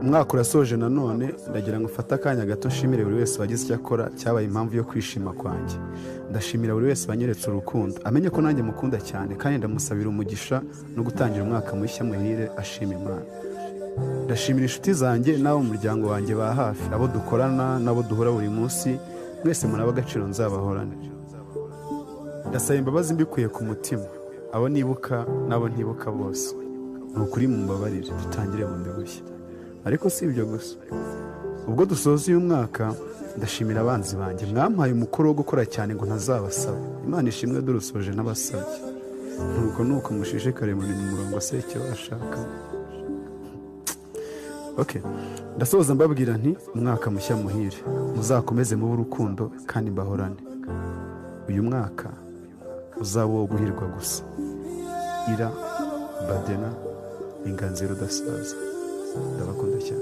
umwaka urasoje nanone ndagira ngo ufate akanya gato nshimire buri wese wagize icyo akora cyabaye impamvu yo kwishima kwanjye. Ndashimira buri wese wanyeretse urukundo amenye ko nanjye mukunda cyane, kandi ndamusabira umugisha no gutangira umwaka mushya muhire ashima Imana. Ndashimira inshuti zanjye n'abo mu muryango wanjye ba hafi, abo dukorana n'abo duhura buri munsi, mwese muri ab'agaciro nzabahorane. Ndasaba imbabazi mbikuye ku mutima abo nibuka n'abo ntibuka bose, ni ukuri mumbabarire dutangire bundi bushya. Ariko si ibyo gusa, ubwo dusoza uyu mwaka ndashimira abanzi banjye mwampaye umukoro wo gukora cyane ngo ntazabasaba. Imana ishimwe durusoje n'abasabye, nuko mushishikare muri mu murongo se icyo bashaka. Ndasoza mbabwira nti umwaka mushya muhire, muzakomeze mube urukundo kandi mbahorane. Uyu mwaka uzaba uwo guhirwa gusa. Ira Badena, Inganzira udasaza. Ndabakunda cyane.